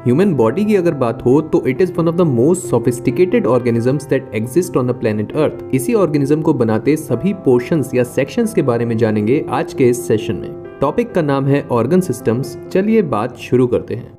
Human body की अगर बात हो तो it is one of the most sophisticated organisms that exist on the planet earth. इसी ऑर्गेनिज्म को बनाते सभी पोर्शंस या सेक्शंस के बारे में जानेंगे आज के इस सेशन में। टॉपिक का नाम है ऑर्गन सिस्टम्स। चलिए बात शुरू करते हैं।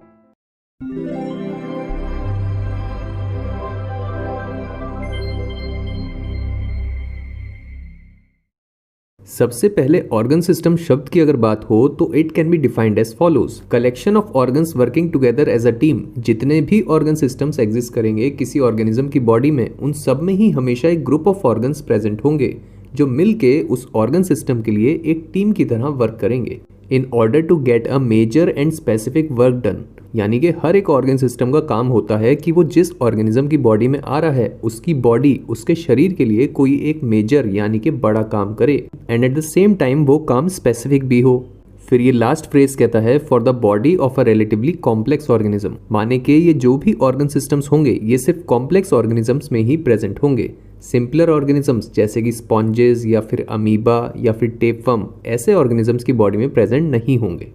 सबसे पहले ऑर्गन सिस्टम शब्द की अगर बात हो तो it can be defined as follows, collection of organs working together as a team. जितने भी ऑर्गन सिस्टम्स एग्जिस्ट करेंगे किसी ऑर्गेनिज्म की बॉडी में, उन सब में ही हमेशा एक ग्रुप ऑफ ऑर्गन्स प्रेजेंट होंगे जो मिलके उस ऑर्गन सिस्टम के लिए एक टीम की तरह वर्क करेंगे in order to get a major and specific work done. यानी कि हर एक ऑर्गन सिस्टम का काम होता है कि वो जिस ऑर्गेनिज्म की बॉडी में आ रहा है उसकी बॉडी, उसके शरीर के लिए कोई एक मेजर यानी कि बड़ा काम करे and at the same time वो काम स्पेसिफिक भी हो। फिर ये लास्ट फ्रेज कहता है for the body of a relatively complex organism, माने कि ये जो भी ऑर्गन सिस्टम्स होंगे ये सिर्फ कॉम्प्लेक्स ऑर्गेनिजम्स में ही प्रेजेंट होंगे। सिंपलर ऑर्गेनिजम्स जैसे कि स्पॉन्जेस या फिर अमीबा या फिर टेपवर्म ऐसे ऑर्गेनिजम्स की बॉडी में प्रेजेंट नहीं होंगे।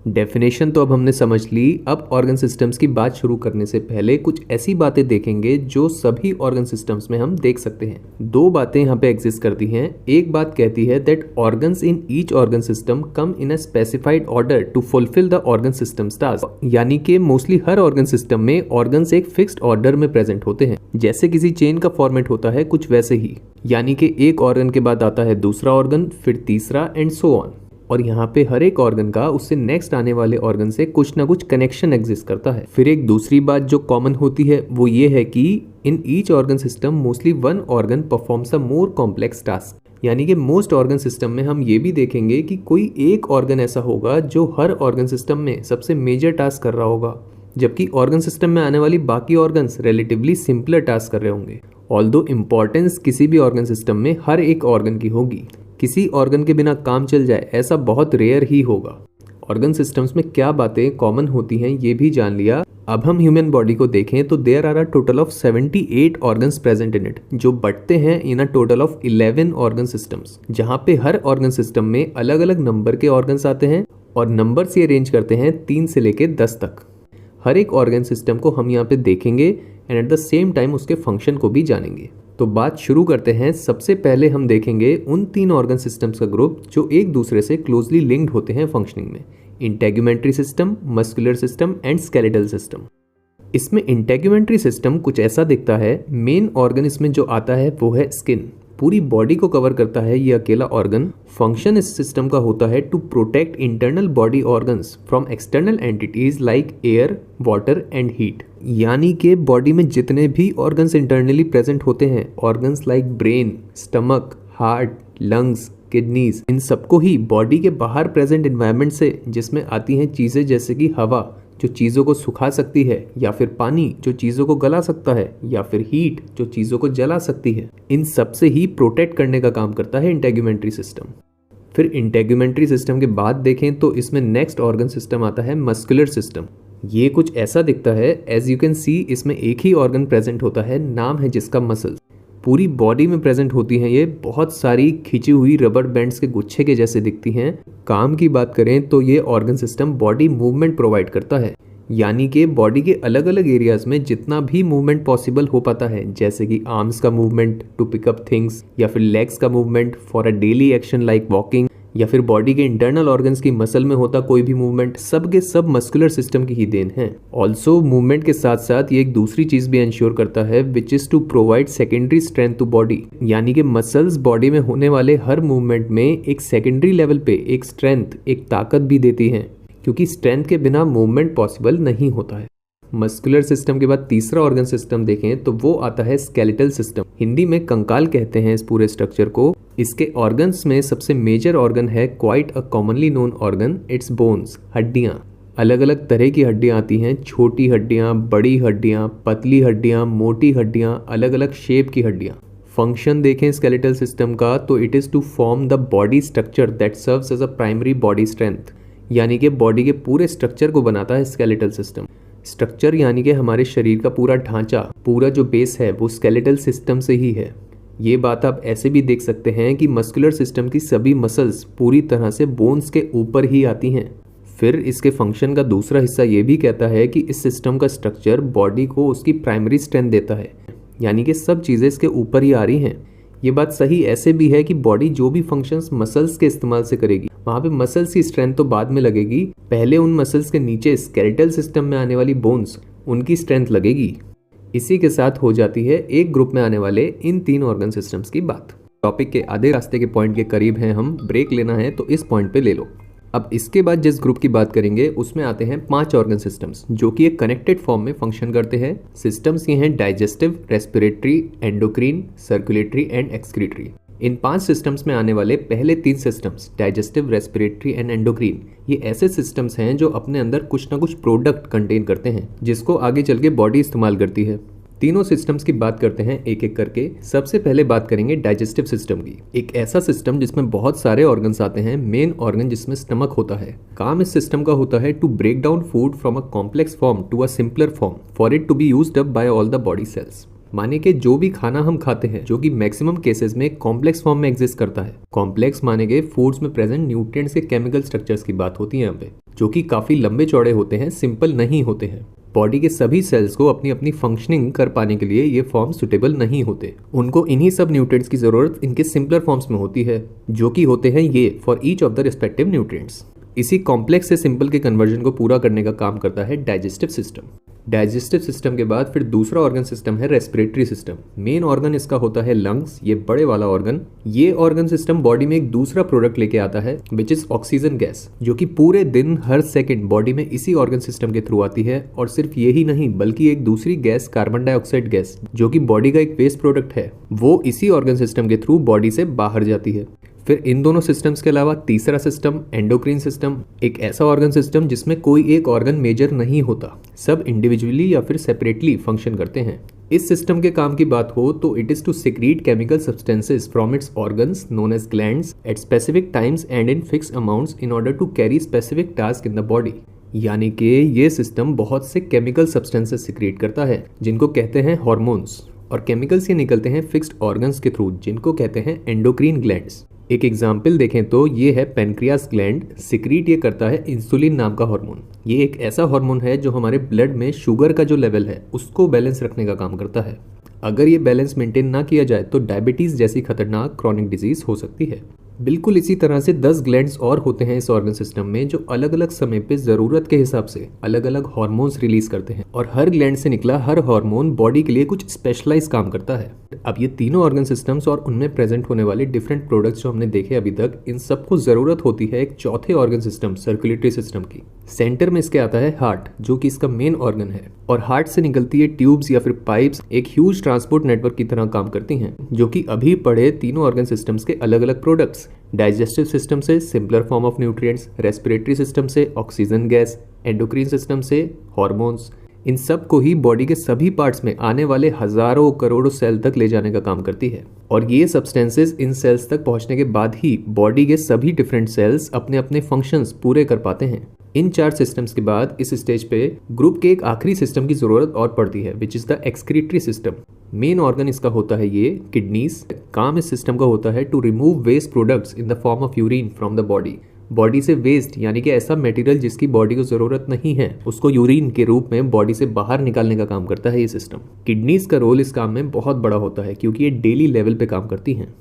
डेफिनेशन तो अब हमने समझ ली। अब ऑर्गन सिस्टम्स की बात शुरू करने से पहले कुछ ऐसी बातें देखेंगे जो सभी ऑर्गन सिस्टम्स में हम देख सकते हैं। दो बातें यहाँ पे एग्जिस्ट करती हैं। एक बात कहती है that organs in each organ system come in a specified order to fulfil the organ systems task, यानी कि मोस्टली हर ऑर्गन सिस्टम में ऑर्गन्स एक फिक्स्ड ऑर्डर में प्रेजेंट होते हैं। जैसे किसी चेन का फॉर्मेट होता है कुछ वैसे ही, यानी कि एक ऑर्गन के बाद आता है दूसरा ऑर्गन, फिर तीसरा एंड सो ऑन। और यहाँ पे हर एक ऑर्गन का उससे नेक्स्ट आने वाले ऑर्गन से कुछ ना कुछ कनेक्शन एग्जिस्ट करता है। फिर एक दूसरी बात जो कॉमन होती है वो ये है कि इन each organ system mostly one organ performs अ मोर कॉम्प्लेक्स टास्क, यानी कि मोस्ट ऑर्गन सिस्टम में हम ये भी देखेंगे कि कोई एक ऑर्गन ऐसा होगा जो हर ऑर्गन सिस्टम में सबसे मेजर टास्क कर रहा होगा, जबकि ऑर्गन सिस्टम में आने वाली बाकी ऑर्गन्स रिलेटिवली सिंपलर टास्क कर रहे होंगे। ऑल्दो इंपॉर्टेंस किसी भी ऑर्गन सिस्टम में हर एक ऑर्गन की होगी, किसी ऑर्गन के बिना काम चल जाए ऐसा बहुत रेयर ही होगा। ऑर्गन सिस्टम्स में क्या बातें कॉमन होती हैं ये भी जान लिया। अब हम ह्यूमन बॉडी को देखें तो there are a total of 78 organs present in it, जो बटते हैं in a total of 11 organ systems, जहां पे हर ऑर्गन सिस्टम में अलग अलग नंबर के ऑर्गन्स आते हैं और नंबर्स ये रेंज करते हैं 3 से लेके 10 तक। हर एक ऑर्गन सिस्टम को हम यहाँ पे देखेंगे and at the same time उसके फंक्शन को भी जानेंगे। तो बात शुरू करते हैं। सबसे पहले हम देखेंगे उन 3 ऑर्गन सिस्टम्स का ग्रुप जो एक दूसरे से क्लोजली लिंक्ड होते हैं फंक्शनिंग में, integumentary system, muscular system and skeletal system. इसमें इंटेगुमेंट्री सिस्टम कुछ ऐसा दिखता है। मेन ऑर्गन इसमें जो आता है वो है स्किन, पूरी बॉडी को कवर करता है ये अकेला ऑर्गन। फंक्शन इस सिस्टम का होता है to protect internal body organs from external entities like air, water and heat, यानी कि बॉडी में जितने भी ऑर्गन्स इंटरनली प्रेजेंट होते हैं, organs like brain, stomach, heart, lungs, kidneys, इन सबको ही बॉडी के बाहर प्रेजेंट एनवायरनमेंट से, जिसमें आती हैं चीजें जैसे कि हवा जो चीज़ों को सुखा सकती है, या फिर पानी जो चीज़ों को गला सकता है, या फिर हीट जो चीज़ों को जला सकती है, इन सब से ही प्रोटेक्ट करने का काम करता है इंटेगुमेंट्री सिस्टम। फिर इंटेगुमेंट्री सिस्टम के बाद देखें तो इसमें नेक्स्ट ऑर्गन सिस्टम आता है मस्कुलर सिस्टम। ये कुछ ऐसा दिखता है। एज यू कैन सी इसमें एक ही ऑर्गन प्रेजेंट होता है, नाम है जिसका मसल्स। पूरी बॉडी में प्रेजेंट होती हैं ये, बहुत सारी खिंची हुई रबर बैंड्स के गुच्छे के जैसे दिखती हैं। काम की बात करें तो ये organ system body movement provide करता है, यानी कि बॉडी के अलग अलग एरियाज में जितना भी मूवमेंट पॉसिबल हो पाता है, जैसे कि आर्म्स का movement to pick up things, या फिर लेग्स का movement for a daily action like walking, या फिर बॉडी के इंटरनल ऑर्गन्स की मसल में होता कोई भी मूवमेंट, सब के सब मस्कुलर सिस्टम की ही देन है। ऑल्सो मूवमेंट के साथ साथ ये एक दूसरी चीज भी इंश्योर करता है which is to provide secondary strength to body, यानी कि मसल्स बॉडी में होने वाले हर मूवमेंट में एक सेकेंडरी लेवल पे एक स्ट्रेंथ, एक ताकत भी देती हैं, क्योंकि स्ट्रेंथ के बिना मूवमेंट पॉसिबल नहीं होता है। मस्कुलर सिस्टम के बाद तीसरा ऑर्गन सिस्टम देखें तो वो आता है स्केलेटल सिस्टम। हिंदी में कंकाल कहते हैं इस पूरे स्ट्रक्चर को। इसके ऑर्गन्स में सबसे मेजर ऑर्गन है quite a commonly known organ, it's bones, हड्डियां। अलग अलग तरह की हड्डियां आती हैं, छोटी हड्डियां, बड़ी हड्डियां, पतली हड्डियां, मोटी हड्डियां, अलग अलग शेप की हड्डियां। फंक्शन देखें स्केलेटल सिस्टम का तो it is to form the body structure that serves as a primary body strength, यानी कि बॉडी के पूरे स्ट्रक्चर को बनाता है स्केलेटल सिस्टम। स्ट्रक्चर यानी कि हमारे शरीर का पूरा ढांचा, पूरा जो बेस है वो स्केलेटल सिस्टम से ही है। ये बात आप ऐसे भी देख सकते हैं कि मस्कुलर सिस्टम की सभी मसल्स पूरी तरह से बोन्स के ऊपर ही आती हैं। फिर इसके फंक्शन का दूसरा हिस्सा ये भी कहता है कि इस सिस्टम का स्ट्रक्चर बॉडी को उसकी प्राइमरी स्ट्रेंथ देता है, यानी कि सब चीज़ें इसके ऊपर ही आ रही हैं। ये बात सही ऐसे भी है कि बॉडी जो भी फंक्शंस मसल्स के इस्तेमाल से करेगी, वहाँ पे मसल्स की स्ट्रेंथ तो बाद में लगेगी, पहले उन मसल्स के नीचे स्केलेटल सिस्टम में आने वाली बोन्स, उनकी स्ट्रेंथ लगेगी। इसी के साथ हो जाती है एक ग्रुप में आने वाले इन 3 ऑर्गन सिस्टम्स की बात। टॉपिक के आधे रास्ते के पॉइंट के करीब हैं हम, ब्रेक लेना है तो इस पॉइंट पे ले लो। अब इसके बाद जिस ग्रुप की बात करेंगे उसमें आते हैं 5 ऑर्गन सिस्टम्स जो कि एक कनेक्टेड फॉर्म में फंक्शन करते हैं। सिस्टम्स ये हैं digestive, respiratory, endocrine, circulatory and excretory. In 5 systems में आने वाले पहले 3 systems digestive, respiratory and endocrine, ये ऐसे सिस्टम्स हैं जो अपने अंदर कुछ ना कुछ प्रोडक्ट कंटेन करते हैं जिसको आगे चल के बॉडी इस्तेमाल करती है। तीनों सिस्टम्स की बात करते हैं एक एक करके। सबसे पहले बात करेंगे डाइजेस्टिव सिस्टम की। एक ऐसा सिस्टम जिसमें बहुत सारे ऑर्गन्स आते हैं। मेन ऑर्गन जिसमें स्टमक होता है। काम इस सिस्टम का होता है to break down food from a complex form to a simpler form for it to be used up by all the body cells. माने कि जो भी खाना हम खाते हैं जो कि मैक्सिमम केसेस में कॉम्प्लेक्स फॉर्म में एग्जिस्ट करता है। कॉम्प्लेक्स माने के फूड्स में प्रेजेंट न्यूट्रिएंट्स के केमिकल स्ट्रक्चर्स की बात होती है यहाँ पे, जो कि काफी लंबे चौड़े होते हैं, सिंपल नहीं होते हैं। बॉडी के सभी सेल्स को अपनी अपनी फंक्शनिंग कर पाने के लिए ये फॉर्म सुटेबल नहीं होते। उनको इन्हीं सब न्यूट्रिएंट्स की जरूरत इनके सिंपलर फॉर्म्स में होती है, जो कि होते हैं ये for each of the respective nutrients. इसी कॉम्प्लेक्स से सिंपल के कन्वर्जन को पूरा करने का काम करता है डाइजेस्टिव सिस्टम। डाइजेस्टिव सिस्टम के बाद फिर दूसरा ऑर्गन सिस्टम है रेस्पिरेटरी सिस्टम। मेन ऑर्गन इसका होता है लंग्स, ये बड़े वाला ऑर्गन। ये ऑर्गन सिस्टम बॉडी में एक दूसरा प्रोडक्ट लेके आता है विच इज ऑक्सीजन गैस, जो कि पूरे दिन हर सेकंड बॉडी में इसी ऑर्गन सिस्टम के थ्रू आती है। और सिर्फ यही नहीं बल्कि एक दूसरी गैस, कार्बन डाइऑक्साइड गैस, जो कि बॉडी का एक वेस्ट प्रोडक्ट है, वो इसी ऑर्गन सिस्टम के थ्रू बॉडी से बाहर जाती है। फिर इन दोनों सिस्टम्स के अलावा तीसरा सिस्टम एंडोक्रीन सिस्टम, एक ऐसा ऑर्गन सिस्टम जिसमें कोई एक ऑर्गन मेजर नहीं होता, सब इंडिविजुअली या फिर सेपरेटली फंक्शन करते हैं। इस सिस्टम के काम की बात हो तो it is to secrete chemical substances from its organs known as glands at specific times and in fixed amounts in order to carry specific task in the body. यानी कि ये सिस्टम बहुत से केमिकल सब्सटेंसेस सिक्रीट करता है जिनको कहते हैं हार्मोन्स, और केमिकल्स ये निकलते हैं फिक्स्ड ऑर्गन्स के थ्रू जिनको कहते हैं एंडोक्रीन ग्लैंड्स। एक एग्जाम्पल देखें तो ये है पेनक्रियास ग्लैंड, सिक्रीट ये करता है इंसुलिन नाम का हार्मोन। ये एक ऐसा हार्मोन है जो हमारे ब्लड में शुगर का जो लेवल है उसको बैलेंस रखने का काम करता है। अगर ये बैलेंस मेंटेन ना किया जाए तो डायबिटीज जैसी खतरनाक क्रॉनिक डिजीज हो सकती है। बिल्कुल इसी तरह से 10 ग्लैंड्स और होते हैं इस ऑर्गन सिस्टम में जो अलग अलग समय पे जरूरत के हिसाब से अलग अलग हार्मोन्स रिलीज करते हैं, और हर ग्लैंड से निकला हर हार्मोन बॉडी के लिए कुछ स्पेशलाइज काम करता है। अब ये तीनों ऑर्गन सिस्टम्स और उनमें प्रेजेंट होने वाले डिफरेंट प्रोडक्ट्स जो हमने देखे अभी तक, इन सबको जरूरत होती है एक चौथे ऑर्गन सिस्टम सर्कुलेटरी सिस्टम की। सेंटर में इसके आता है हार्ट, जो कि इसका मेन ऑर्गन है, और हार्ट से निकलती है ट्यूब्स या फिर पाइप्स एक ह्यूज ट्रांसपोर्ट नेटवर्क की तरह काम करती हैं, जो कि अभी पढ़े तीनों ऑर्गन सिस्टम्स के अलग अलग प्रोडक्ट्स। डाइजेस्टिव सिस्टम से simpler form of nutrients, respiratory system से ऑक्सीजन गैस, एंडोक्रीन सिस्टम से हार्मोन्स, इन सब को ही बॉडी के सभी पार्ट्स में आने वाले हजारों करोड़ों सेल तक ले जाने का काम करती है। और ये सब्सटेंसेस इन सेल्स तक पहुंचने के बाद ही बॉडी के सभी डिफरेंट सेल्स अपने अपने फंक्शंस पूरे कर पाते हैं। इन 4 सिस्टम्स के बाद इस स्टेज पे ग्रुप के एक आखिरी सिस्टम की जरूरत और पड़ती है which is the excretory system. Main organ इसका होता है ये किडनीज। काम इस सिस्टम का होता है to remove waste products in the form of urine from the body. Body से वेस्ट यानी कि ऐसा मटेरियल जिसकी बॉडी को जरूरत नहीं है उसको यूरिन के रूप में बॉडी से बाहर निकालने का काम करता है ये सिस्टम। किडनीज का रोल इस काम में बहुत बड़ा होता है क्योंकि ये डेली लेवल पे काम करती हैं।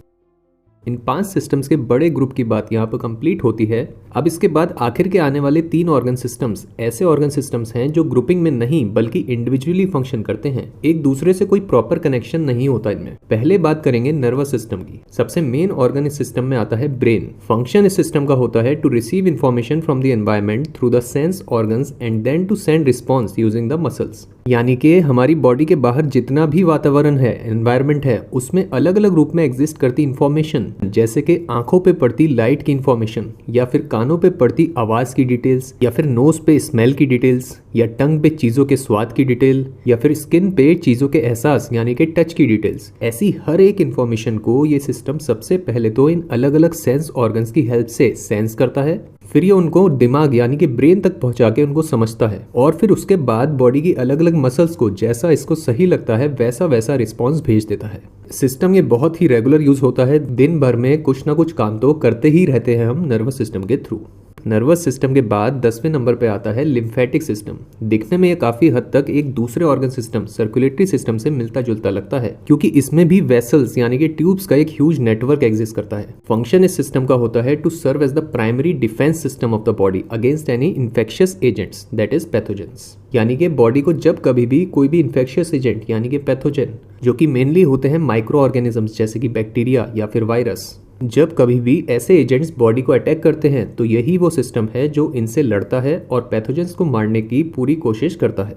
इन 5 सिस्टम्स के बड़े ग्रुप की बात यहाँ पर कंप्लीट होती है। अब इसके बाद आखिर के आने वाले 3 ऑर्गन सिस्टम्स ऐसे ऑर्गन सिस्टम्स हैं जो ग्रुपिंग में नहीं बल्कि इंडिविजुअली फंक्शन करते हैं। एक दूसरे से कोई प्रॉपर कनेक्शन नहीं होता इनमें। पहले बात करेंगे नर्वस सिस्टम की। सबसे मेन ऑर्गन इस सिस्टम में आता है ब्रेन। फंक्शन इस सिस्टम का होता है to receive information from the environment through the sense organs and then to send response using the muscles. यानी कि हमारी बॉडी के बाहर जितना भी वातावरण है, एनवायरमेंट है, उसमें अलग अलग रूप में एग्जिस्ट करती इंफॉर्मेशन, जैसे कि आंखों पे पड़ती लाइट की इंफॉर्मेशन, या फिर कानों पे पड़ती आवाज की डिटेल्स, या फिर नोज पे स्मेल की डिटेल्स, या टंग पे चीजों के स्वाद की डिटेल, या फिर स्किन पे चीजों के एहसास यानी कि टच की डिटेल्स। ऐसी हर एक इंफॉर्मेशन को ये सिस्टम सबसे पहले तो इन अलग अलग सेंस ऑर्गन्स की हेल्प से सेंस करता है, फिर ये उनको दिमाग यानी कि ब्रेन तक पहुंचा के उनको समझता है, और फिर उसके बाद बॉडी की अलग अलग मसल्स को जैसा इसको सही लगता है वैसा वैसा रिस्पॉन्स भेज देता है। सिस्टम ये बहुत ही रेगुलर यूज होता है। दिन भर में कुछ ना कुछ काम तो करते ही रहते हैं हम नर्वस सिस्टम के थ्रू। नर्वस सिस्टम के बाद 10वें नंबर पे आता है लिम्फेटिक सिस्टम। दिखने में ये काफी हद तक एक दूसरे ऑर्गन सिस्टम सर्कुलेटरी सिस्टम से मिलता जुलता लगता है, क्योंकि इसमें भी वेसल्स यानी कि ट्यूब्स का एक ह्यूज नेटवर्क एग्जिस्ट करता है। फंक्शन इस सिस्टम का होता है to serve as the primary defence system of the body against any infectious agents that is pathogens. यानी कि बॉडी को जब कभी भी कोई भी इन्फेक्शियस एजेंट यानी कि पैथोजेन, जो कि मेनली होते हैं माइक्रो ऑर्गेनिजम्स जैसे कि बैक्टीरिया या फिर वायरस, जब कभी भी ऐसे एजेंट्स बॉडी को अटैक करते हैं तो यही वो सिस्टम है जो इनसे लड़ता है और पैथोजेंस को मारने की पूरी कोशिश करता है।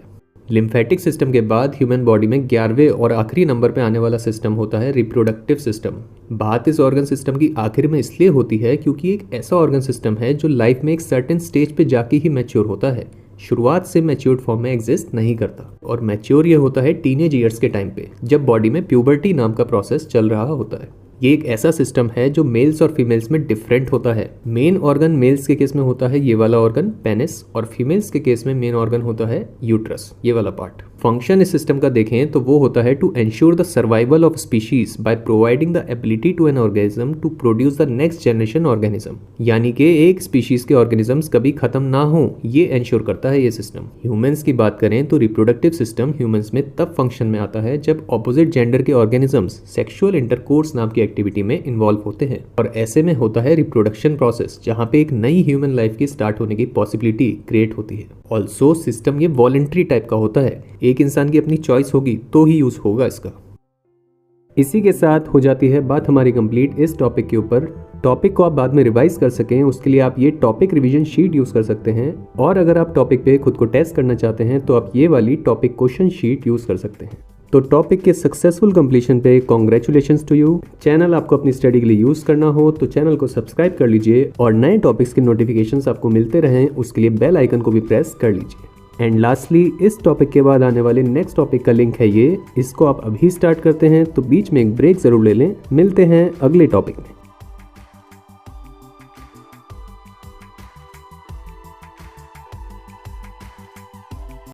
लिम्फेटिक सिस्टम के बाद ह्यूमन बॉडी में 11वें और आखिरी नंबर पे आने वाला सिस्टम होता है रिप्रोडक्टिव सिस्टम। बात इस ऑर्गन सिस्टम की आखिर में इसलिए होती है क्योंकि एक ऐसा ऑर्गन सिस्टम है जो लाइफ में एक सर्टेन स्टेज पे जाके ही मैच्योर होता है, शुरुआत से मैच्योर्ड फॉर्म में एग्जिस्ट नहीं करता। और मैच्योर ये होता है टीनेज ईयर्स के टाइम पे, जब बॉडी में प्यूबर्टी नाम का प्रोसेस चल रहा होता है। ये एक ऐसा सिस्टम है जो मेल्स और फीमेल्स में डिफरेंट होता है। मेन ऑर्गन मेल्स के केस में होता है ये वाला ऑर्गन पेनिस, और फीमेल्स के केस में मेन ऑर्गन होता है यूट्रस, ये वाला पार्ट। फंक्शन इस सिस्टम का देखें तो वो होता है to ensure the survival of species by providing the ability to an organism to produce the next generation organism. यानी कि एक स्पीशीज के ऑर्गेनिजम्स कभी खत्म ना हो, ये एंश्योर करता है ये सिस्टम। ह्यूमंस की बात करें तो रिप्रोडक्टिव सिस्टम ह्यूमंस में तब फंक्शन में आता है जब ऑपोजिट जेंडर के ऑर्गेनिजम्स सेक्सुअल इंटरकोर्स नाम की एक्टिविटी में इन्वॉल्व होते हैं, और ऐसे में होता है रिप्रोडक्शन प्रोसेस, जहां पे एक नई ह्यूमन लाइफ की स्टार्ट होने की पॉसिबिलिटी क्रिएट होती है। ऑल्सो सिस्टम ये वॉलंटरी टाइप का होता है, एक इंसान की अपनी चॉइस होगी तो ही यूज होगा इसका। इसी के साथ हो जाती है बात हमारी कंप्लीट इस टॉपिक के ऊपर। टॉपिक को आप बाद में रिवाइज कर सकें उसके लिए आप ये टॉपिक रिवीजन शीट यूज कर सकते हैं, और अगर आप टॉपिक पे खुद को टेस्ट करना चाहते हैं तो आप ये वाली टॉपिक क्वेश्चन शीट यूज कर सकते हैं। तो टॉपिक के सक्सेसफुल कंप्लीशन पे कॉन्ग्रेचुलेशंस टू यू। चैनल आपको अपनी स्टडी के लिए यूज करना हो तो चैनल को सब्सक्राइब कर लीजिए, और नए टॉपिक्स के नोटिफिकेशंस आपको मिलते रहें उसके लिए बेल आइकन को भी प्रेस कर लीजिए। एंड लास्टली, इस टॉपिक के बाद आने वाले नेक्स्ट टॉपिक का लिंक है ये, इसको आप अभी स्टार्ट करते हैं तो बीच में एक ब्रेक जरूर ले लें। मिलते हैं अगले टॉपिक में।